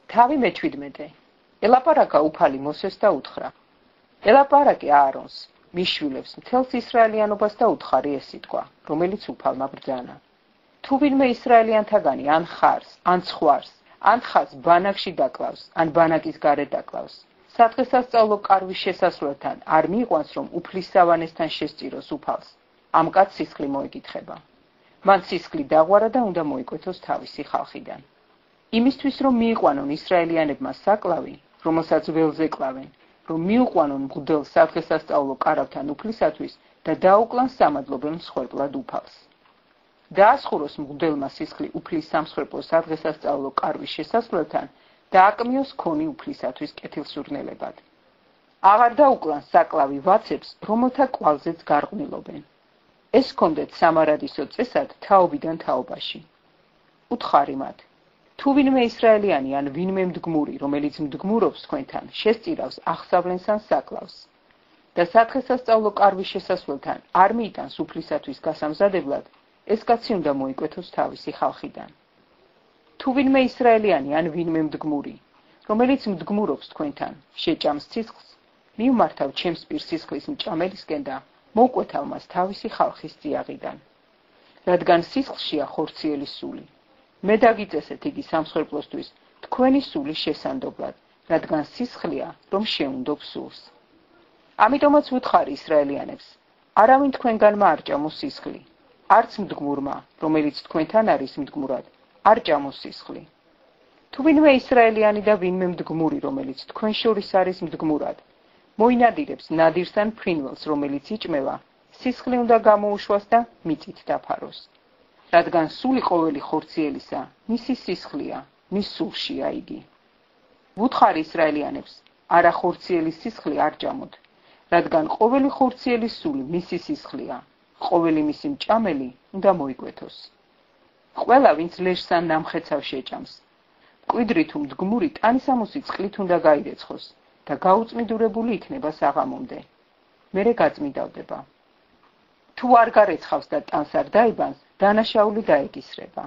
თავი მე-17. ელაპარაკა უფალი მოსეს და უთხრა. ელაპარაკე აარონს, მის შვილებს მთელს ისრაელიანობას და უთხარი ეს სიტყვა, რომელიც უფალმა ბრძანა. თუ ვინმე ისრაელიანთაგანი ან ხარს, ან ცხვარს, ან თხას ბანაკში დაკლავს, ან ბანაკის გარეთ დაკლავს, სადღესასწაულო კარვის შესასვლელთან არ მიიყვანს, რომ უფლის სავანესთან შესწიროს უფალს, ამ კაცს სისხლი მოეკითხება. მან სისხლი დაღვარა და უნდა მოიკვეთოს თავისი ხალხიდან. იმისთვის, რომ მიიყვანონ ისრაელიანებმა საკლავი, რომელსაც ველზე კლავენ, რომ მიუყვანონ მღვდელ სადღესასწაულო კარავთან უფლისათვის და დაუკლან სამადლობელ მსხვერპლად უფალს. დაასხუროს მღვდელმა სისხლი უფლის სამსხვერპლო სადღესასწაულო კარვის შესასვლელთან და აკმიოს ქონი უფლისათვის კეთილსურნელებად. აღარ დაუკლან საკლავი ვაცებს, რომელთა კვალზეც გარყვნილობენ. ეს ჰქონდეთ სამარადისო წესად თაობიდან თაობაში. უთხარი მათ. თუ ვინმე ისრაელიანი ან ვინმე მდგმური, რომელიც მდგმურობს თქვენთან, შესწირავს აღსავლენს ან საკლავს და სადღესასწაულო კარვის შესასვლელთან არ მიიტანს უფლისათვის გასამზადებლად, ეს კაცი უნდა მოიკვეთოს თავისი ხალხიდან. თუ ვინმე ისრაელიანი ან ვინმე მდგმური, რომელიც მდგმურობს თქვენთან, შეჭამს სისხლს, მიუმართავ ჩემს პირ სისხლის მჭამელისკენ და მოუკვეთავ მას თავისი ხალხის წიაღიდან. რადგან სისხლშია ხორციელი სული. მე დაგიწესეთ იგი სამსხვერპლოსთვის თქვენი სულის შესანდობლად, რადგან სისხლია, რომ შეუნდობ სულს. ამიტომაც ვუთხარი ისრაელიანებს, არავინ თქვენგანმა არ ჭამოს სისხლი, არც მდგმურმა, რომელიც თქვენთან არის მდგმურად, არ ჭამოს სისხლი. თუ ვინმე ისრაელიანი და ვინმე მდგმური, რომელიც თქვენ შორის არის მდგმურად, მოინადირებს ნადირს ან ფრინველს, რომელიც იჭმევა, სისხლი უნდა გამოუშვას და მიწით დაფაროს. რადგან სული ყოველი ხორციელისა, მისი სისხლია, მის სულშია იგი. ვუთხარი ისრაელიანებს, არა ხორციელი სისხლი არ ჭამოთ, რადგან ყოველი ხორციელი სული მისი სისხლია, ყოველი მისი მჭამელი უნდა მოიკვეთოს. ყველა, ვინც ლეშს ან ნამხეცავს შეჭამს, მკვიდრი თუ მდგმური ტანისამოსი წყლით უნდა გაირეცხოს და გაუწმიდურებული იქნება საღამომდე. მერე გაწმიდავდება. თუ არ გარეცხავს და ტანს არ დაიბანს, დანაშაული დაეკისრება.